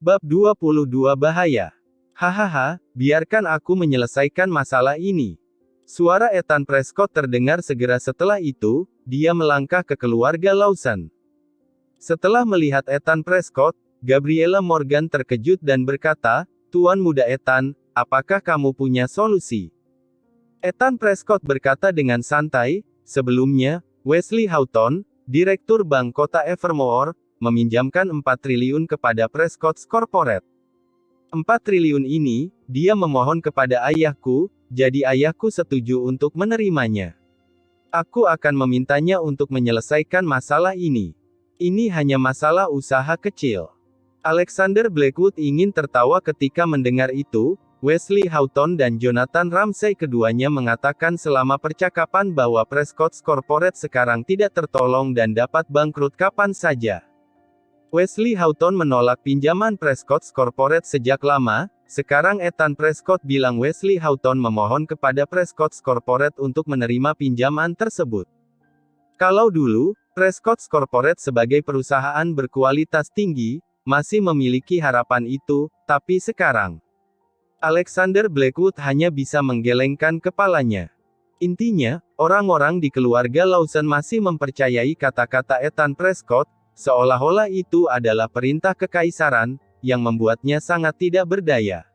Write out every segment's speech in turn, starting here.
Bab 22 Bahaya. Hahaha, biarkan aku menyelesaikan masalah ini. Suara Ethan Prescott terdengar segera setelah itu, dia melangkah ke keluarga Lawson. Setelah melihat Ethan Prescott, Gabriella Morgan terkejut dan berkata, "Tuan muda Ethan, apakah kamu punya solusi?" Ethan Prescott berkata dengan santai, "Sebelumnya, Wesley Houghton, Direktur Bank Kota Evermore, meminjamkan 4 triliun kepada Prescott Corporate. 4 triliun ini, dia memohon kepada ayahku, jadi ayahku setuju untuk menerimanya. Aku akan memintanya untuk menyelesaikan masalah ini. Ini hanya masalah usaha kecil." Alexander Blackwood ingin tertawa ketika mendengar itu. Wesley Houghton dan Jonathan Ramsey keduanya mengatakan selama percakapan bahwa Prescott Corporate sekarang tidak tertolong dan dapat bangkrut kapan saja. Wesley Houghton menolak pinjaman Prescott Corporate sejak lama. Sekarang Ethan Prescott bilang Wesley Houghton memohon kepada Prescott Corporate untuk menerima pinjaman tersebut. Kalau dulu, Prescott Corporate sebagai perusahaan berkualitas tinggi, masih memiliki harapan itu, tapi sekarang, Alexander Blackwood hanya bisa menggelengkan kepalanya. Intinya, orang-orang di keluarga Lawson masih mempercayai kata-kata Ethan Prescott, seolah-olah itu adalah perintah kekaisaran, yang membuatnya sangat tidak berdaya.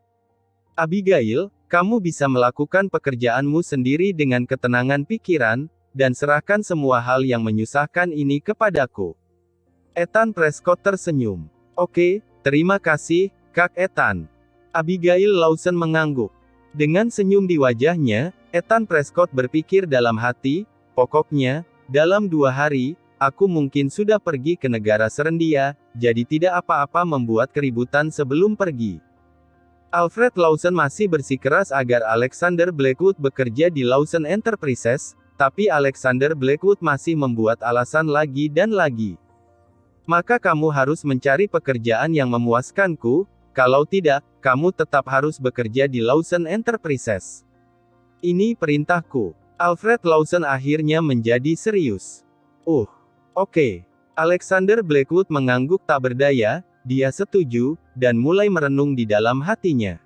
"Abigail, kamu bisa melakukan pekerjaanmu sendiri dengan ketenangan pikiran, dan serahkan semua hal yang menyusahkan ini kepadaku." Ethan Prescott tersenyum. "Oke, terima kasih, Kak Ethan." Abigail Lawson mengangguk. Dengan senyum di wajahnya, Ethan Prescott berpikir dalam hati, "Pokoknya, dalam 2 hari, aku mungkin sudah pergi ke negara Serendia, jadi tidak apa-apa membuat keributan sebelum pergi." Alfred Lawson masih bersikeras agar Alexander Blackwood bekerja di Lawson Enterprises, tapi Alexander Blackwood masih membuat alasan lagi dan lagi. "Maka kamu harus mencari pekerjaan yang memuaskanku, kalau tidak, kamu tetap harus bekerja di Lawson Enterprises. Ini perintahku." Alfred Lawson akhirnya menjadi serius. Oke." Alexander Blackwood mengangguk tak berdaya, dia setuju, dan mulai merenung di dalam hatinya.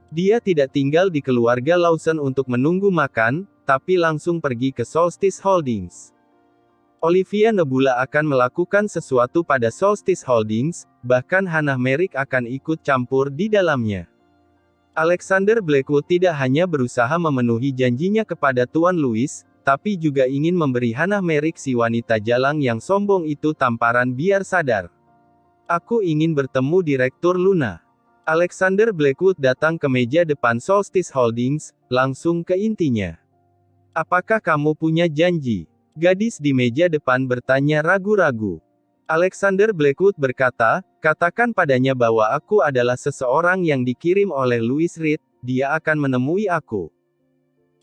Dia tidak tinggal di keluarga Lawson untuk menunggu makan, tapi langsung pergi ke Solstice Holdings. Olivia Nebula akan melakukan sesuatu pada Solstice Holdings, bahkan Hannah Merrick akan ikut campur di dalamnya. Alexander Blackwood tidak hanya berusaha memenuhi janjinya kepada Tuan Louis, tapi juga ingin memberi Hannah Merrick si wanita jalang yang sombong itu tamparan biar sadar. "Aku ingin bertemu Direktur Luna." Alexander Blackwood datang ke meja depan Solstice Holdings, langsung ke intinya. "Apakah kamu punya janji?" Gadis di meja depan bertanya ragu-ragu. Alexander Blackwood berkata, "Katakan padanya bahwa aku adalah seseorang yang dikirim oleh Louis Reed, dia akan menemui aku."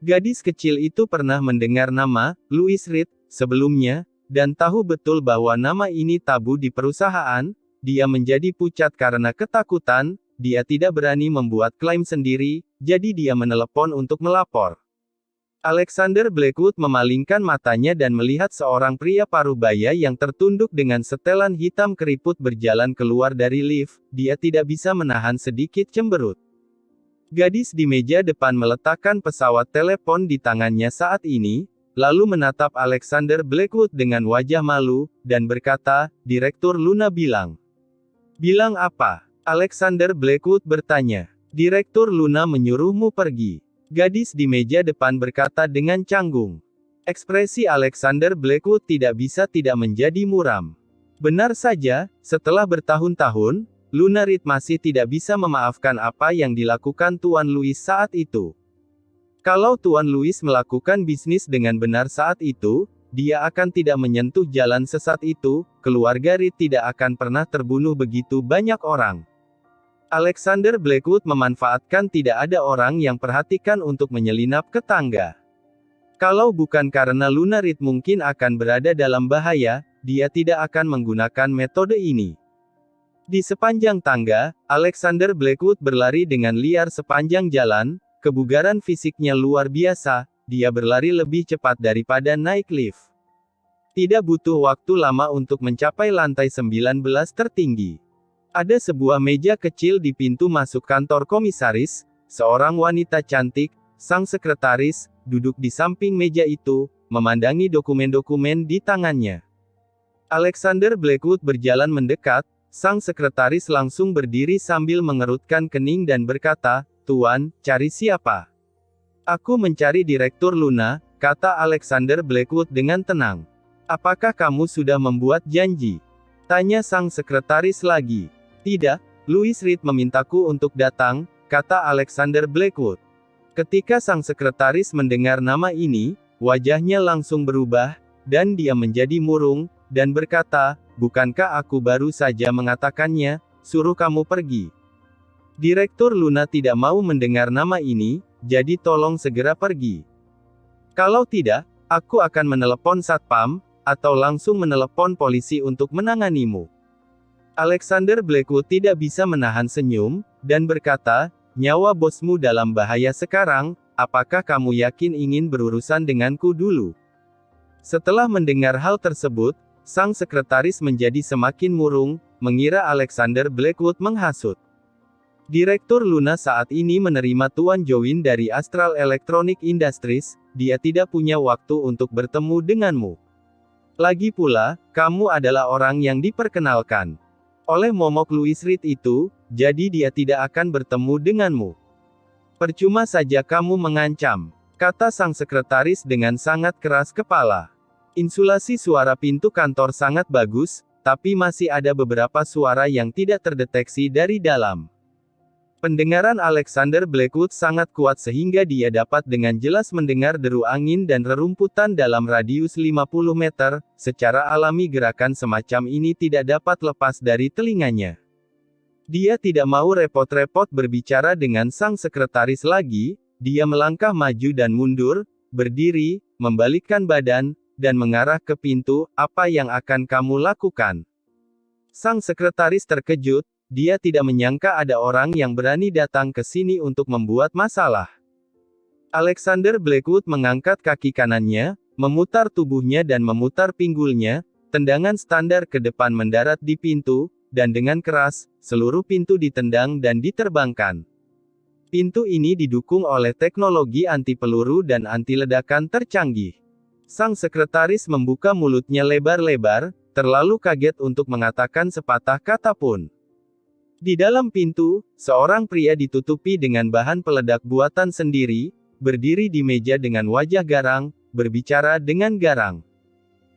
Gadis kecil itu pernah mendengar nama Louis Reed sebelumnya, dan tahu betul bahwa nama ini tabu di perusahaan. Dia menjadi pucat karena ketakutan, dia tidak berani membuat klaim sendiri, jadi dia menelepon untuk melapor. Alexander Blackwood memalingkan matanya dan melihat seorang pria parubaya yang tertunduk dengan setelan hitam keriput berjalan keluar dari lift. Dia tidak bisa menahan sedikit cemberut. Gadis di meja depan meletakkan pesawat telepon di tangannya saat ini, lalu menatap Alexander Blackwood dengan wajah malu, dan berkata, "Direktur Luna bilang." "Bilang apa?" Alexander Blackwood bertanya. "Direktur Luna menyuruhmu pergi." Gadis di meja depan berkata dengan canggung. Ekspresi Alexander Blackwood tidak bisa tidak menjadi muram. Benar saja, setelah bertahun-tahun, Luna Reed masih tidak bisa memaafkan apa yang dilakukan Tuan Louis saat itu. Kalau Tuan Louis melakukan bisnis dengan benar saat itu, dia akan tidak menyentuh jalan sesat itu, keluarga Reed tidak akan pernah terbunuh begitu banyak orang. Alexander Blackwood memanfaatkan tidak ada orang yang perhatikan untuk menyelinap ke tangga. Kalau bukan karena Luna Reed mungkin akan berada dalam bahaya, dia tidak akan menggunakan metode ini. Di sepanjang tangga, Alexander Blackwood berlari dengan liar sepanjang jalan, kebugaran fisiknya luar biasa, dia berlari lebih cepat daripada naik lift. Tidak butuh waktu lama untuk mencapai lantai 19 tertinggi. Ada sebuah meja kecil di pintu masuk kantor komisaris, seorang wanita cantik, sang sekretaris, duduk di samping meja itu, memandangi dokumen-dokumen di tangannya. Alexander Blackwood berjalan mendekat, sang sekretaris langsung berdiri sambil mengerutkan kening dan berkata, "Tuan, cari siapa?" "Aku mencari Direktur Luna," kata Alexander Blackwood dengan tenang. "Apakah kamu sudah membuat janji?" tanya sang sekretaris lagi. "Tidak, Louis Reed memintaku untuk datang," kata Alexander Blackwood. Ketika sang sekretaris mendengar nama ini, wajahnya langsung berubah, dan dia menjadi murung, dan berkata, "Bukankah aku baru saja mengatakannya, suruh kamu pergi?" Direktur Luna tidak mau mendengar nama ini, jadi tolong segera pergi. Kalau tidak, aku akan menelepon Satpam, atau langsung menelepon polisi untuk menanganimu. Alexander Blackwood tidak bisa menahan senyum, dan berkata, "Nyawa bosmu dalam bahaya sekarang, apakah kamu yakin ingin berurusan denganku dulu?" Setelah mendengar hal tersebut, sang sekretaris menjadi semakin murung, mengira Alexander Blackwood menghasut. Direktur Luna saat ini menerima Tuan Jowin dari Astral Electronic Industries, dia tidak punya waktu untuk bertemu denganmu. Lagi pula, kamu adalah orang yang diperkenalkan oleh momok Louis Reed itu, jadi dia tidak akan bertemu denganmu. Percuma saja kamu mengancam, kata sang sekretaris dengan sangat keras kepala. Insulasi suara pintu kantor sangat bagus, tapi masih ada beberapa suara yang tidak terdeteksi dari dalam. Pendengaran Alexander Blackwood sangat kuat sehingga dia dapat dengan jelas mendengar deru angin dan rerumputan dalam radius 50 meter, secara alami gerakan semacam ini tidak dapat lepas dari telinganya. Dia tidak mau repot-repot berbicara dengan sang sekretaris lagi, dia melangkah maju dan mundur, berdiri, membalikkan badan, dan mengarah ke pintu. "Apa yang akan kamu lakukan?" Sang sekretaris terkejut. Dia tidak menyangka ada orang yang berani datang ke sini untuk membuat masalah. Alexander Blackwood mengangkat kaki kanannya, memutar tubuhnya dan memutar pinggulnya, tendangan standar ke depan mendarat di pintu, dan dengan keras, seluruh pintu ditendang dan diterbangkan. Pintu ini didukung oleh teknologi anti peluru dan anti ledakan tercanggih. Sang sekretaris membuka mulutnya lebar-lebar, terlalu kaget untuk mengatakan sepatah kata pun. Di dalam pintu, seorang pria ditutupi dengan bahan peledak buatan sendiri, berdiri di meja dengan wajah garang, berbicara dengan garang.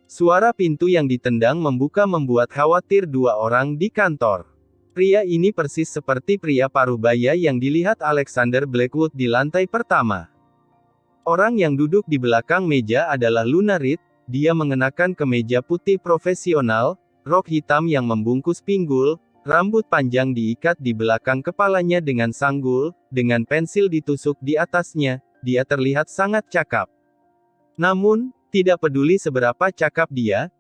Suara pintu yang ditendang membuat khawatir dua orang di kantor. Pria ini persis seperti pria parubaya yang dilihat Alexander Blackwood di lantai pertama. Orang yang duduk di belakang meja adalah Luna Reed, dia mengenakan kemeja putih profesional, rok hitam yang membungkus pinggul, rambut panjang diikat di belakang kepalanya dengan sanggul, dengan pensil ditusuk di atasnya, dia terlihat sangat cakap. Namun, tidak peduli seberapa cakap dia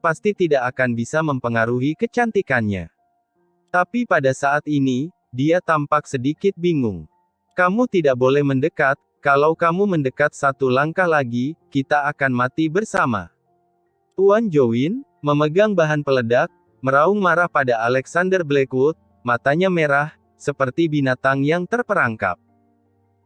pasti tidak akan bisa mempengaruhi kecantikannya. Tapi pada saat ini, dia tampak sedikit bingung. "Kamu tidak boleh mendekat, kalau kamu mendekat satu langkah lagi, kita akan mati bersama." Tuan Jowin, memegang bahan peledak, meraung marah pada Alexander Blackwood, matanya merah, seperti binatang yang terperangkap.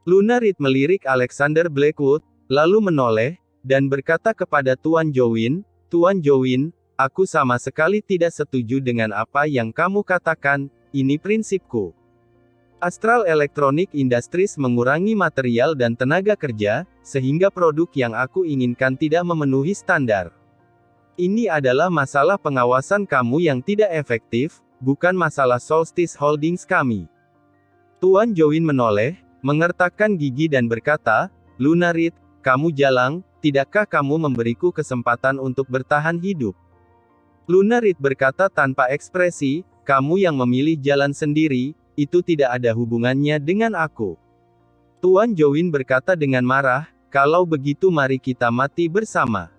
Luna Reed melirik Alexander Blackwood, lalu menoleh, dan berkata kepada Tuan Jowin, "Tuan Jowin, aku sama sekali tidak setuju dengan apa yang kamu katakan, ini prinsipku. Astral Electronic Industries mengurangi material dan tenaga kerja, sehingga produk yang aku inginkan tidak memenuhi standar. Ini adalah masalah pengawasan kamu yang tidak efektif, bukan masalah Solstice Holdings kami." Tuan Jowin menoleh, mengertakkan gigi dan berkata, "Luna Reed, kamu jalang, tidakkah kamu memberiku kesempatan untuk bertahan hidup?" Luna Reed berkata tanpa ekspresi, "Kamu yang memilih jalan sendiri, itu tidak ada hubungannya dengan aku." Tuan Jowin berkata dengan marah, "Kalau begitu mari kita mati bersama."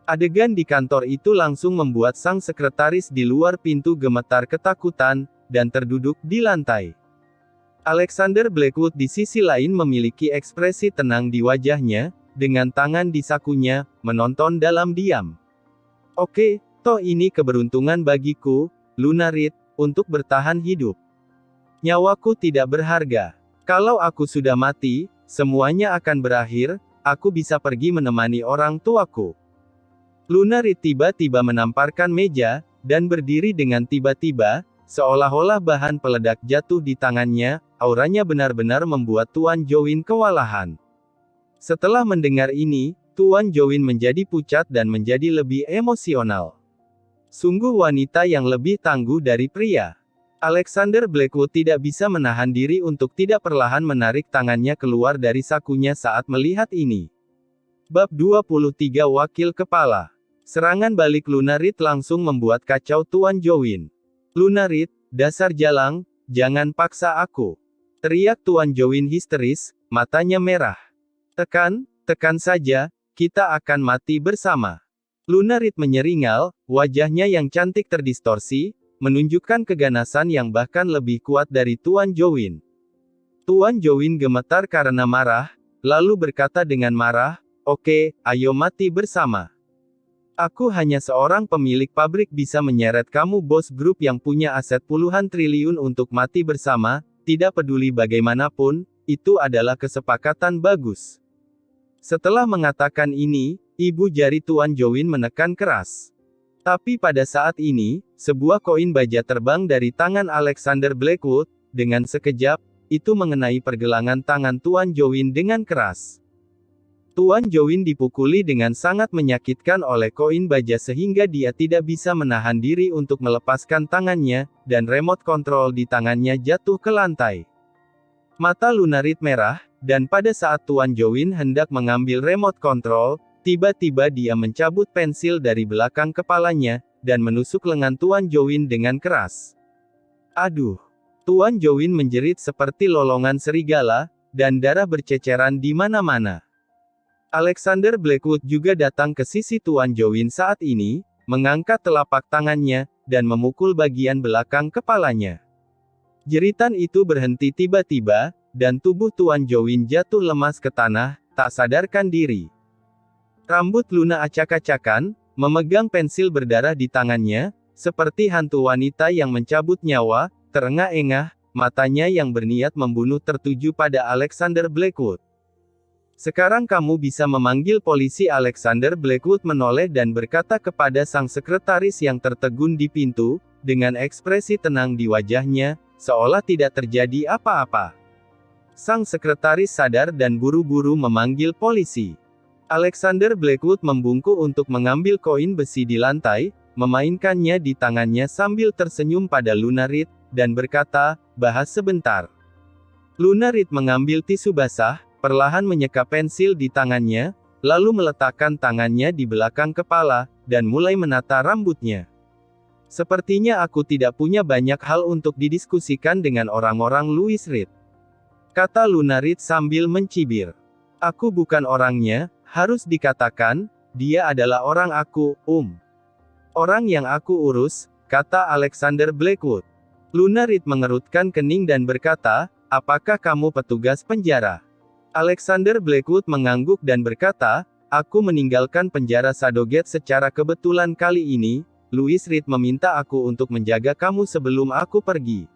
Adegan di kantor itu langsung membuat sang sekretaris di luar pintu gemetar ketakutan, dan terduduk di lantai. Alexander Blackwood di sisi lain memiliki ekspresi tenang di wajahnya, dengan tangan di sakunya, menonton dalam diam. "Oke, toh ini keberuntungan bagiku, Luna Reed, untuk bertahan hidup. Nyawaku tidak berharga. Kalau aku sudah mati, semuanya akan berakhir, aku bisa pergi menemani orang tuaku. Lunarid tiba-tiba menamparkan meja, dan berdiri dengan tiba-tiba, seolah-olah bahan peledak jatuh di tangannya, auranya benar-benar membuat Tuan Join kewalahan. Setelah mendengar ini, Tuan Join menjadi pucat dan menjadi lebih emosional. Sungguh wanita yang lebih tangguh dari pria. Alexander Blackwood tidak bisa menahan diri untuk tidak perlahan menarik tangannya keluar dari sakunya saat melihat ini. Bab 23 Wakil Kepala. Serangan balik Lunarid langsung membuat kacau Tuan Join. Lunarid, dasar jalang, jangan paksa aku. Teriak Tuan Join histeris, matanya merah. Tekan saja, kita akan mati bersama. Lunarid menyeringal, wajahnya yang cantik terdistorsi, menunjukkan keganasan yang bahkan lebih kuat dari Tuan Join. Tuan Join gemetar karena marah, lalu berkata dengan marah, "Oke, ayo mati bersama. Aku hanya seorang pemilik pabrik bisa menyeret kamu bos grup yang punya aset puluhan triliun untuk mati bersama, tidak peduli bagaimanapun, itu adalah kesepakatan bagus." Setelah mengatakan ini, ibu jari Tuan Join menekan keras. Tapi pada saat ini, sebuah koin baja terbang dari tangan Alexander Blackwood, dengan sekejap, itu mengenai pergelangan tangan Tuan Join dengan keras. Tuan Join dipukuli dengan sangat menyakitkan oleh koin baja sehingga dia tidak bisa menahan diri untuk melepaskan tangannya, dan remote control di tangannya jatuh ke lantai. Mata Lunarid merah, dan pada saat Tuan Join hendak mengambil remote control, tiba-tiba dia mencabut pensil dari belakang kepalanya, dan menusuk lengan Tuan Join dengan keras. Aduh! Tuan Join menjerit seperti lolongan serigala, dan darah berceceran di mana-mana. Alexander Blackwood juga datang ke sisi Tuan Join saat ini, mengangkat telapak tangannya, dan memukul bagian belakang kepalanya. Jeritan itu berhenti tiba-tiba, dan tubuh Tuan Join jatuh lemas ke tanah, tak sadarkan diri. Rambut Luna acak-acakan, memegang pensil berdarah di tangannya, seperti hantu wanita yang mencabut nyawa, terengah-engah, matanya yang berniat membunuh tertuju pada Alexander Blackwood. "Sekarang kamu bisa memanggil polisi." Alexander Blackwood menoleh dan berkata kepada sang sekretaris yang tertegun di pintu, dengan ekspresi tenang di wajahnya, seolah tidak terjadi apa-apa. Sang sekretaris sadar dan buru-buru memanggil polisi. Alexander Blackwood membungkuk untuk mengambil koin besi di lantai, memainkannya di tangannya sambil tersenyum pada Lunarid, dan berkata, "Bahas sebentar." Lunarid mengambil tisu basah, perlahan menyeka pensil di tangannya, lalu meletakkan tangannya di belakang kepala, dan mulai menata rambutnya. "Sepertinya aku tidak punya banyak hal untuk didiskusikan dengan orang-orang Louis Reed," kata Lunarid sambil mencibir. "Aku bukan orangnya, harus dikatakan, dia adalah orang aku, orang yang aku urus," kata Alexander Blackwood. Lunarid mengerutkan kening dan berkata, "Apakah kamu petugas penjara?" Alexander Blackwood mengangguk dan berkata, "Aku meninggalkan penjara Shadowgate secara kebetulan kali ini. Louis Reed meminta aku untuk menjaga kamu sebelum aku pergi."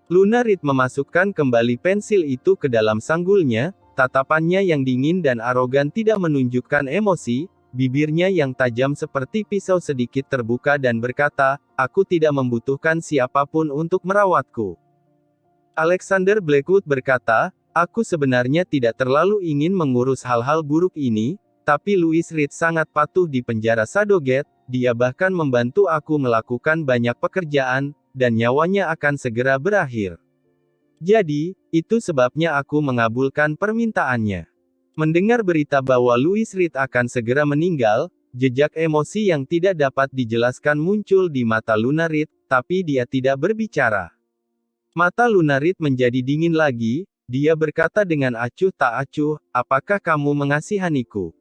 Lunarid memasukkan kembali pensil itu ke dalam sanggulnya, tatapannya yang dingin dan arogan tidak menunjukkan emosi, bibirnya yang tajam seperti pisau sedikit terbuka dan berkata, "Aku tidak membutuhkan siapapun untuk merawatku." Alexander Blackwood berkata, "Aku sebenarnya tidak terlalu ingin mengurus hal-hal buruk ini, tapi Louis Reed sangat patuh di penjara Shadowgate, dia bahkan membantu aku melakukan banyak pekerjaan, dan nyawanya akan segera berakhir. Jadi, itu sebabnya aku mengabulkan permintaannya." Mendengar berita bahwa Louis Reed akan segera meninggal, jejak emosi yang tidak dapat dijelaskan muncul di mata Lunarid, tapi dia tidak berbicara. Mata Lunarid menjadi dingin lagi, dia berkata dengan acuh tak acuh, "Apakah kamu mengasihaniku?"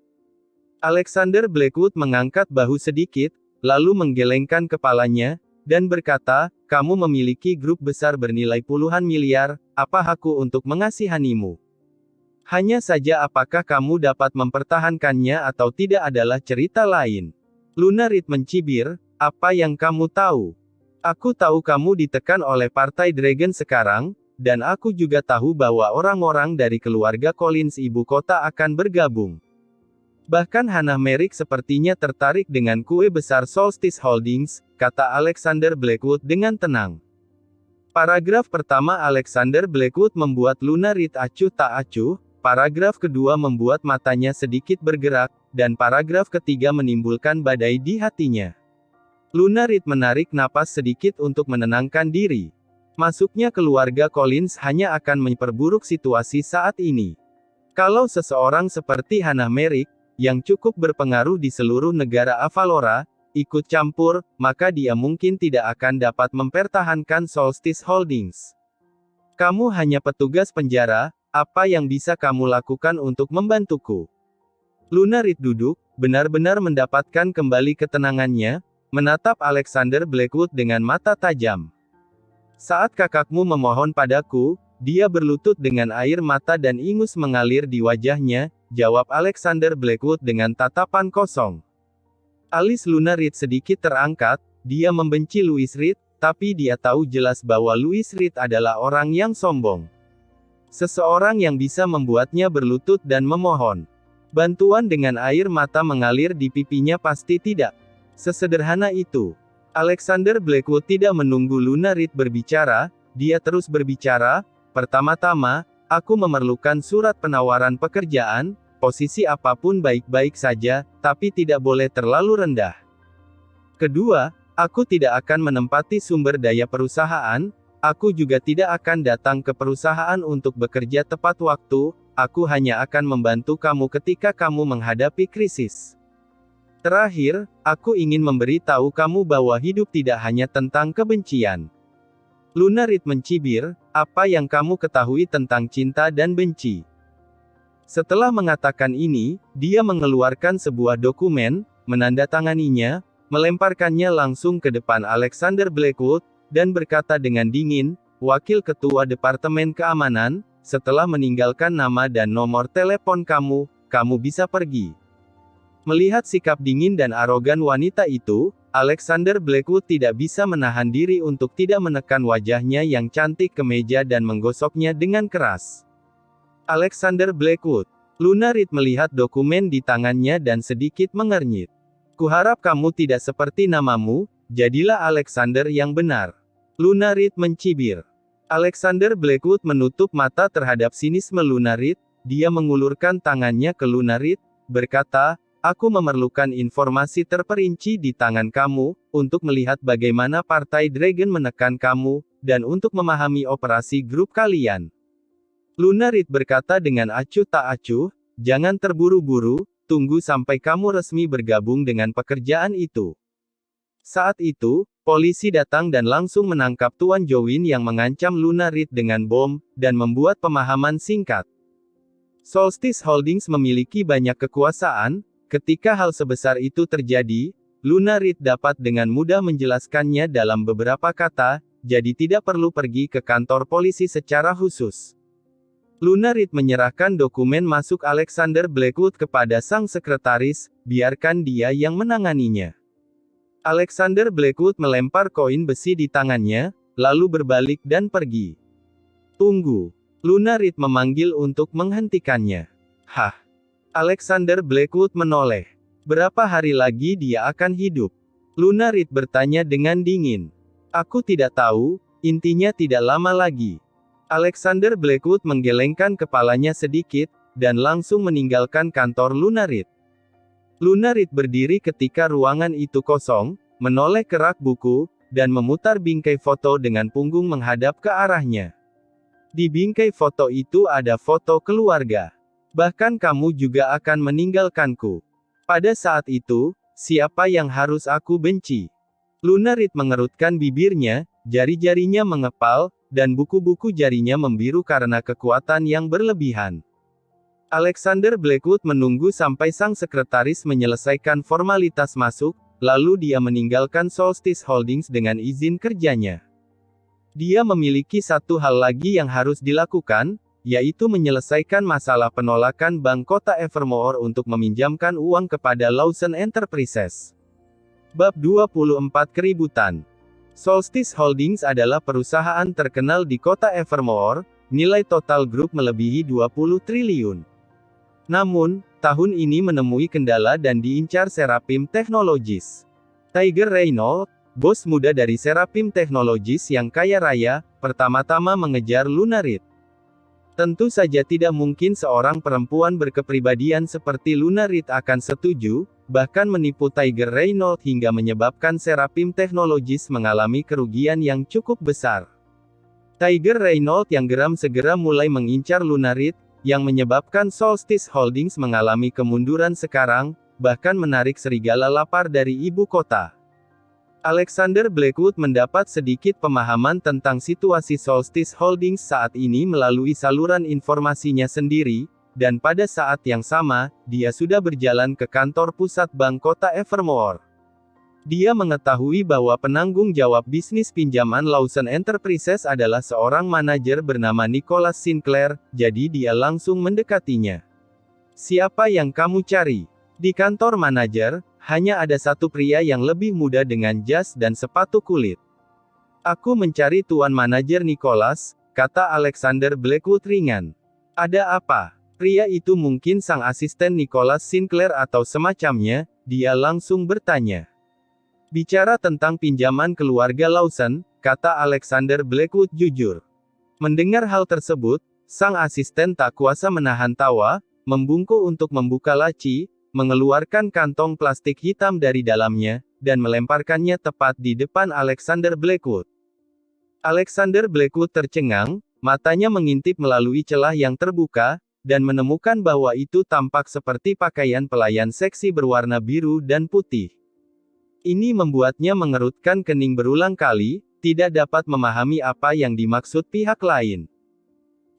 Alexander Blackwood mengangkat bahu sedikit, lalu menggelengkan kepalanya, dan berkata, "Kamu memiliki grup besar bernilai puluhan miliar, apa hakku untuk mengasihanimu? Hanya saja apakah kamu dapat mempertahankannya atau tidak adalah cerita lain." Lunarid mencibir, "Apa yang kamu tahu?" Aku tahu kamu ditekan oleh Partai Dragon sekarang, dan aku juga tahu bahwa orang-orang dari keluarga Collins ibu kota akan bergabung. Bahkan Hannah Merrick sepertinya tertarik dengan kue besar Solstice Holdings, kata Alexander Blackwood dengan tenang. Paragraf pertama Alexander Blackwood membuat Luna Reed acuh tak acuh, paragraf kedua membuat matanya sedikit bergerak, dan paragraf ketiga menimbulkan badai di hatinya. Luna Reed menarik napas sedikit untuk menenangkan diri. Masuknya keluarga Collins hanya akan memperburuk situasi saat ini. Kalau seseorang seperti Hannah Merrick, yang cukup berpengaruh di seluruh negara Avalora, ikut campur, maka dia mungkin tidak akan dapat mempertahankan Solstice Holdings. Kamu hanya petugas penjara, apa yang bisa kamu lakukan untuk membantuku? Luna Reed duduk, benar-benar mendapatkan kembali ketenangannya, menatap Alexander Blackwood dengan mata tajam. Saat kakakmu memohon padaku, dia berlutut dengan air mata dan ingus mengalir di wajahnya, jawab Alexander Blackwood dengan tatapan kosong. Alis Luna Reed sedikit terangkat, dia membenci Louis Reed, tapi dia tahu jelas bahwa Louis Reed adalah orang yang sombong. Seseorang yang bisa membuatnya berlutut dan memohon. Bantuan dengan air mata mengalir di pipinya pasti tidak sesederhana itu. Alexander Blackwood tidak menunggu Luna Reed berbicara, dia terus berbicara, pertama-tama, aku memerlukan surat penawaran pekerjaan, posisi apapun baik-baik saja, tapi tidak boleh terlalu rendah. Kedua, aku tidak akan menempati sumber daya perusahaan, aku juga tidak akan datang ke perusahaan untuk bekerja tepat waktu, aku hanya akan membantu kamu ketika kamu menghadapi krisis. Terakhir, aku ingin memberitahu kamu bahwa hidup tidak hanya tentang kebencian. Luna Reed mencibir, apa yang kamu ketahui tentang cinta dan benci? Setelah mengatakan ini, dia mengeluarkan sebuah dokumen, menandatanganinya, melemparkannya langsung ke depan Alexander Blackwood, dan berkata dengan dingin, Wakil Ketua Departemen Keamanan, setelah meninggalkan nama dan nomor telepon kamu, kamu bisa pergi. Melihat sikap dingin dan arogan wanita itu, Alexander Blackwood tidak bisa menahan diri untuk tidak menekan wajahnya yang cantik ke meja dan menggosoknya dengan keras. Alexander Blackwood. Luna Reed melihat dokumen di tangannya dan sedikit mengernyit. Kuharap kamu tidak seperti namamu, jadilah Alexander yang benar. Luna Reed mencibir. Alexander Blackwood menutup mata terhadap sinisme Luna Reed, dia mengulurkan tangannya ke Luna Reed, berkata, aku memerlukan informasi terperinci di tangan kamu, untuk melihat bagaimana Partai Dragon menekan kamu, dan untuk memahami operasi grup kalian. Luna Reed berkata dengan acuh tak acuh, jangan terburu-buru, tunggu sampai kamu resmi bergabung dengan pekerjaan itu. Saat itu, polisi datang dan langsung menangkap Tuan Jowin yang mengancam Luna Reed dengan bom, dan membuat pemahaman singkat. Solstice Holdings memiliki banyak kekuasaan. Ketika hal sebesar itu terjadi, Luna Reed dapat dengan mudah menjelaskannya dalam beberapa kata, jadi tidak perlu pergi ke kantor polisi secara khusus. Luna Reed menyerahkan dokumen masuk Alexander Blackwood kepada sang sekretaris, biarkan dia yang menanganinya. Alexander Blackwood melempar koin besi di tangannya, lalu berbalik dan pergi. Tunggu. Luna Reed memanggil untuk menghentikannya. Hah? Alexander Blackwood menoleh. Berapa hari lagi dia akan hidup? Luna Reed bertanya dengan dingin. Aku tidak tahu, intinya tidak lama lagi. Alexander Blackwood menggelengkan kepalanya sedikit, dan langsung meninggalkan kantor Luna Reed. Luna Reed berdiri ketika ruangan itu kosong, menoleh ke rak buku, dan memutar bingkai foto dengan punggung menghadap ke arahnya. Di bingkai foto itu ada foto keluarga. Bahkan kamu juga akan meninggalkanku. Pada saat itu, siapa yang harus aku benci? Luna Reed mengerutkan bibirnya, jari-jarinya mengepal, dan buku-buku jarinya membiru karena kekuatan yang berlebihan. Alexander Blackwood menunggu sampai sang sekretaris menyelesaikan formalitas masuk, lalu dia meninggalkan Solstice Holdings dengan izin kerjanya. Dia memiliki satu hal lagi yang harus dilakukan, yaitu menyelesaikan masalah penolakan Bank Kota Evermore untuk meminjamkan uang kepada Lawson Enterprises. Bab 24 Keributan. Solstice Holdings adalah perusahaan terkenal di kota Evermore, nilai total grup melebihi 20 triliun. Namun, tahun ini menemui kendala dan diincar Seraphim Technologies. Tiger Reynolds, bos muda dari Seraphim Technologies yang kaya raya, pertama-tama mengejar Lunarid. Tentu saja tidak mungkin seorang perempuan berkepribadian seperti Lunarid akan setuju, bahkan menipu Tiger Reynolds hingga menyebabkan Seraphim Technologies mengalami kerugian yang cukup besar. Tiger Reynolds yang geram segera mulai mengincar Lunarid, yang menyebabkan Solstice Holdings mengalami kemunduran sekarang, bahkan menarik serigala lapar dari ibu kota. Alexander Blackwood mendapat sedikit pemahaman tentang situasi Solstice Holdings saat ini melalui saluran informasinya sendiri, dan pada saat yang sama, dia sudah berjalan ke kantor pusat bank kota Evermore. Dia mengetahui bahwa penanggung jawab bisnis pinjaman Lawson Enterprises adalah seorang manajer bernama Nicholas Sinclair, jadi dia langsung mendekatinya. "Siapa yang kamu cari?" Di kantor manajer, hanya ada satu pria yang lebih muda dengan jas dan sepatu kulit. "Aku mencari Tuan Manajer Nicholas," kata Alexander Blackwood ringan. "Ada apa?" Pria itu mungkin sang asisten Nicholas Sinclair atau semacamnya, dia langsung bertanya. "Bicara tentang pinjaman keluarga Lawson," kata Alexander Blackwood jujur. Mendengar hal tersebut, sang asisten tak kuasa menahan tawa, membungkuk untuk membuka laci, mengeluarkan kantong plastik hitam dari dalamnya, dan melemparkannya tepat di depan Alexander Blackwood. Alexander Blackwood tercengang, matanya mengintip melalui celah yang terbuka, dan menemukan bahwa itu tampak seperti pakaian pelayan seksi berwarna biru dan putih. Ini membuatnya mengerutkan kening berulang kali, tidak dapat memahami apa yang dimaksud pihak lain.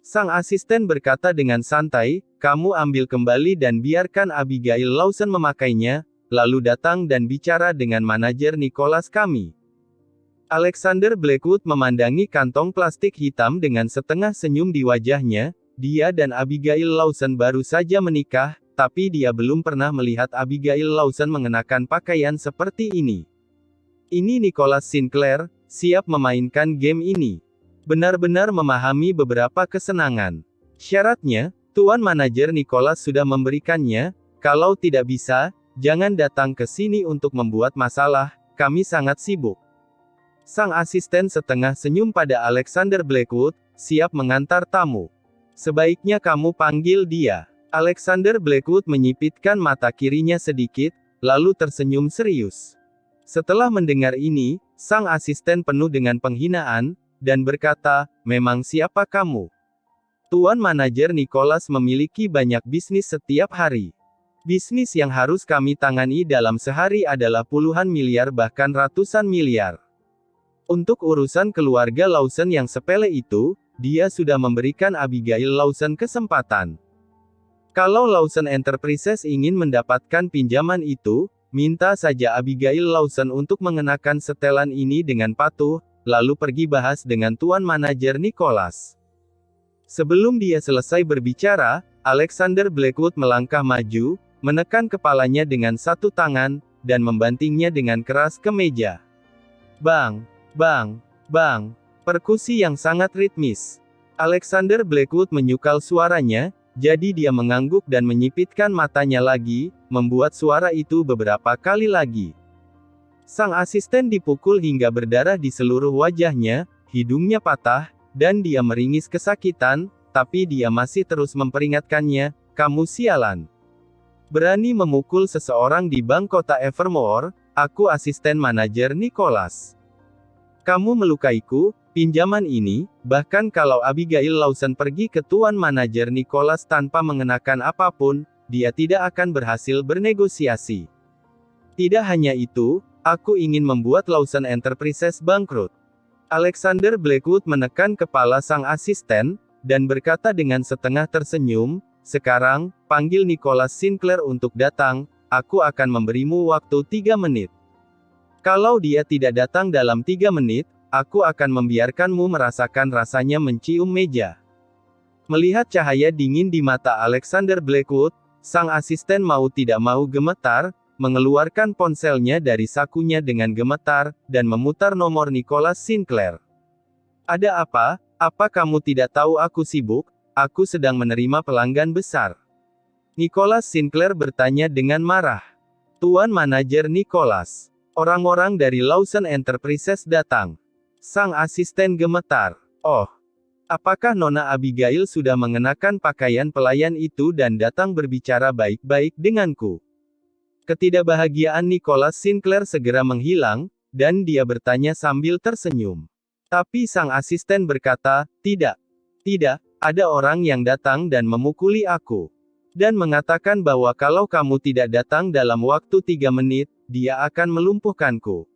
Sang asisten berkata dengan santai, "Kamu ambil kembali dan biarkan Abigail Lawson memakainya, lalu datang dan bicara dengan manajer Nicholas kami." Alexander Blackwood memandangi kantong plastik hitam dengan setengah senyum di wajahnya. Dia dan Abigail Lawson baru saja menikah, tapi dia belum pernah melihat Abigail Lawson mengenakan pakaian seperti ini. Ini Nicholas Sinclair, siap memainkan game ini. Benar-benar memahami beberapa kesenangan. Syaratnya, Tuan Manajer Nicholas sudah memberikannya, kalau tidak bisa, jangan datang ke sini untuk membuat masalah, kami sangat sibuk. Sang asisten setengah senyum pada Alexander Blackwood, siap mengantar tamu. Sebaiknya kamu panggil dia. Alexander Blackwood menyipitkan mata kirinya sedikit, lalu tersenyum serius. Setelah mendengar ini, sang asisten penuh dengan penghinaan, dan berkata, "Memang siapa kamu?" "Tuan Manajer Nicholas memiliki banyak bisnis setiap hari. Bisnis yang harus kami tangani dalam sehari adalah puluhan miliar bahkan ratusan miliar. Untuk urusan keluarga Lawson yang sepele itu, dia sudah memberikan Abigail Lawson kesempatan. Kalau Lawson Enterprises ingin mendapatkan pinjaman itu, minta saja Abigail Lawson untuk mengenakan setelan ini dengan patuh, lalu pergi bahas dengan Tuan Manajer Nicholas." Sebelum dia selesai berbicara, Alexander Blackwood melangkah maju, menekan kepalanya dengan satu tangan, dan membantingnya dengan keras ke meja. Bang! Bang! Bang! Perkusi yang sangat ritmis. Alexander Blackwood menyukal suaranya, jadi dia mengangguk dan menyipitkan matanya lagi, membuat suara itu beberapa kali lagi. Sang asisten dipukul hingga berdarah di seluruh wajahnya, hidungnya patah, dan dia meringis kesakitan, tapi dia masih terus memperingatkannya, "Kamu sialan. Berani memukul seseorang di bank kota Evermore, aku asisten manajer Nicholas. Kamu melukaiku, pinjaman ini, bahkan kalau Abigail Lawson pergi ke Tuan Manajer Nicholas tanpa mengenakan apapun, dia tidak akan berhasil bernegosiasi. Tidak hanya itu, aku ingin membuat Lawson Enterprises bangkrut." Alexander Blackwood menekan kepala sang asisten, dan berkata dengan setengah tersenyum, "Sekarang, panggil Nicholas Sinclair untuk datang, aku akan memberimu waktu 3 menit. Kalau dia tidak datang dalam 3 menit, aku akan membiarkanmu merasakan rasanya mencium meja." Melihat cahaya dingin di mata Alexander Blackwood, sang asisten mau tidak mau gemetar, mengeluarkan ponselnya dari sakunya dengan gemetar, dan memutar nomor Nicholas Sinclair. "Ada apa? Apa kamu tidak tahu aku sibuk? Aku sedang menerima pelanggan besar." Nicholas Sinclair bertanya dengan marah. "Tuan Manajer Nicholas, orang-orang dari Lawson Enterprises datang." Sang asisten gemetar. "Oh, apakah Nona Abigail sudah mengenakan pakaian pelayan itu dan datang berbicara baik-baik denganku?" Ketidakbahagiaan Nicholas Sinclair segera menghilang, dan dia bertanya sambil tersenyum. Tapi sang asisten berkata, "Tidak. Tidak, ada orang yang datang dan memukuli aku. Dan mengatakan bahwa kalau kamu tidak datang dalam waktu 3 menit, dia akan melumpuhkanku."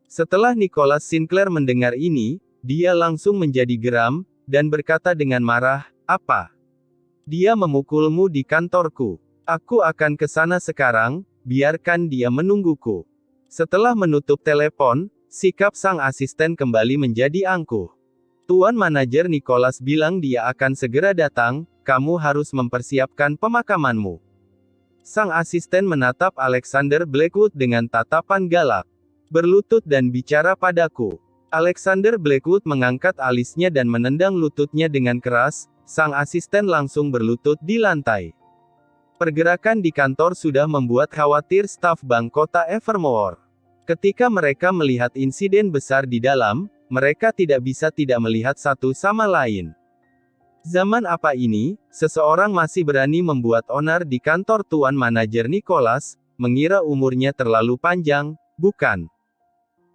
Setelah Nicholas Sinclair mendengar ini, dia langsung menjadi geram, dan berkata dengan marah, "Apa? Dia memukulmu di kantorku. Aku akan ke sana sekarang, biarkan dia menungguku." Setelah menutup telepon, sikap sang asisten kembali menjadi angkuh. "Tuan Manajer Nicholas bilang dia akan segera datang, kamu harus mempersiapkan pemakamanmu." Sang asisten menatap Alexander Blackwood dengan tatapan galak. "Berlutut dan bicara padaku." Alexander Blackwood mengangkat alisnya dan menendang lututnya dengan keras, sang asisten langsung berlutut di lantai. Pergerakan di kantor sudah membuat khawatir staf bank kota Evermore. Ketika mereka melihat insiden besar di dalam, mereka tidak bisa tidak melihat satu sama lain. Zaman apa ini, seseorang masih berani membuat onar di kantor Tuan Manajer Nicholas, mengira umurnya terlalu panjang, bukan?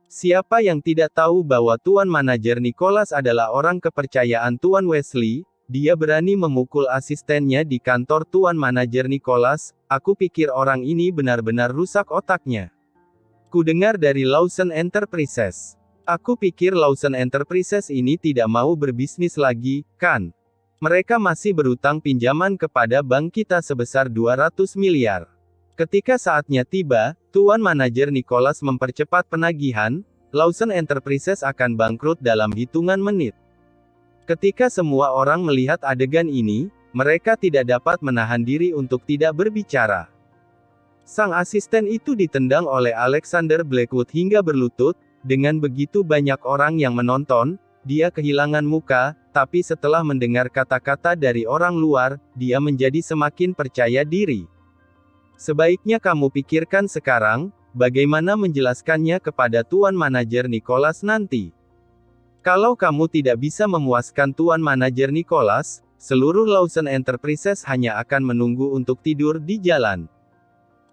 Siapa yang tidak tahu bahwa Tuan Manajer Nicholas adalah orang kepercayaan Tuan Wesley? Dia berani memukul asistennya di kantor Tuan Manajer Nicholas. Aku pikir orang ini benar-benar rusak otaknya. Ku dengar dari Lawson Enterprises. Aku pikir Lawson Enterprises ini tidak mau berbisnis lagi, kan? Mereka masih berutang pinjaman kepada bank kita sebesar 200 miliar. Ketika saatnya tiba, Tuan Manajer Nicholas mempercepat penagihan, Lawson Enterprises akan bangkrut dalam hitungan menit. Ketika semua orang melihat adegan ini, mereka tidak dapat menahan diri untuk tidak berbicara. Sang asisten itu ditendang oleh Alexander Blackwood hingga berlutut. Dengan begitu banyak orang yang menonton, dia kehilangan muka, tapi setelah mendengar kata-kata dari orang luar, dia menjadi semakin percaya diri. "Sebaiknya kamu pikirkan sekarang, bagaimana menjelaskannya kepada Tuan Manajer Nicholas nanti. Kalau kamu tidak bisa memuaskan Tuan Manajer Nicholas, seluruh Lawson Enterprises hanya akan menunggu untuk tidur di jalan."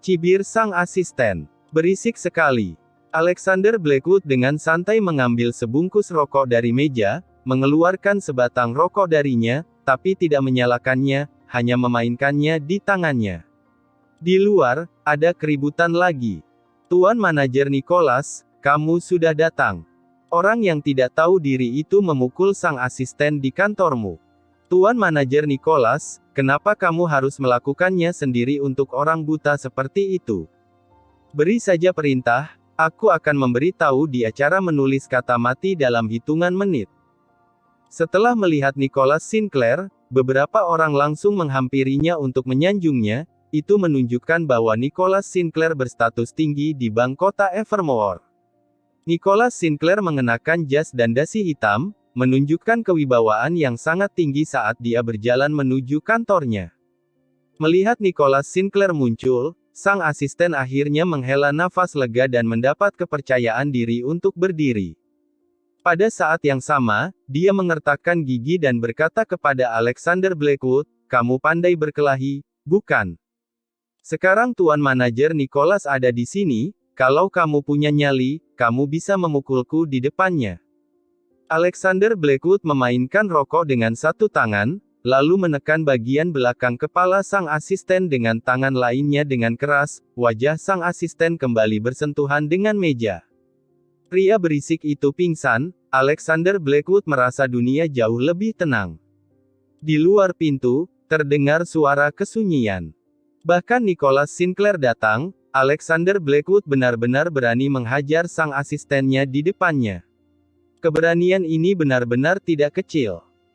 Cibir sang asisten. "Berisik sekali." Alexander Blackwood dengan santai mengambil sebungkus rokok dari meja, mengeluarkan sebatang rokok darinya, tapi tidak menyalakannya, hanya memainkannya di tangannya. Di luar, ada keributan lagi. "Tuan Manajer Nicholas, kamu sudah datang." Orang yang tidak tahu diri itu memukul sang asisten di kantormu. "Tuan Manajer Nicholas, kenapa kamu harus melakukannya sendiri untuk orang buta seperti itu? Beri saja perintah, aku akan memberitahu dia cara menulis kata mati dalam hitungan menit." Setelah melihat Nicholas Sinclair, beberapa orang langsung menghampirinya untuk menyanjungnya. Itu menunjukkan bahwa Nicholas Sinclair berstatus tinggi di bank kota Evermore. Nicholas Sinclair mengenakan jas dan dasi hitam, menunjukkan kewibawaan yang sangat tinggi saat dia berjalan menuju kantornya. Melihat Nicholas Sinclair muncul, sang asisten akhirnya menghela nafas lega dan mendapat kepercayaan diri untuk berdiri. Pada saat yang sama, dia mengertakkan gigi dan berkata kepada Alexander Blackwood, "Kamu pandai berkelahi, bukan? Sekarang Tuan Manajer Nicholas ada di sini, kalau kamu punya nyali, kamu bisa memukulku di depannya." Alexander Blackwood memainkan rokok dengan satu tangan, lalu menekan bagian belakang kepala sang asisten dengan tangan lainnya dengan keras. Wajah sang asisten kembali bersentuhan dengan meja. Pria berisik itu pingsan. Alexander Blackwood merasa dunia jauh lebih tenang. Di luar pintu, terdengar suara kesunyian. Bahkan Nicholas Sinclair datang, Alexander Blackwood benar-benar berani menghajar sang asistennya di depannya. Keberanian ini benar-benar tidak kecil.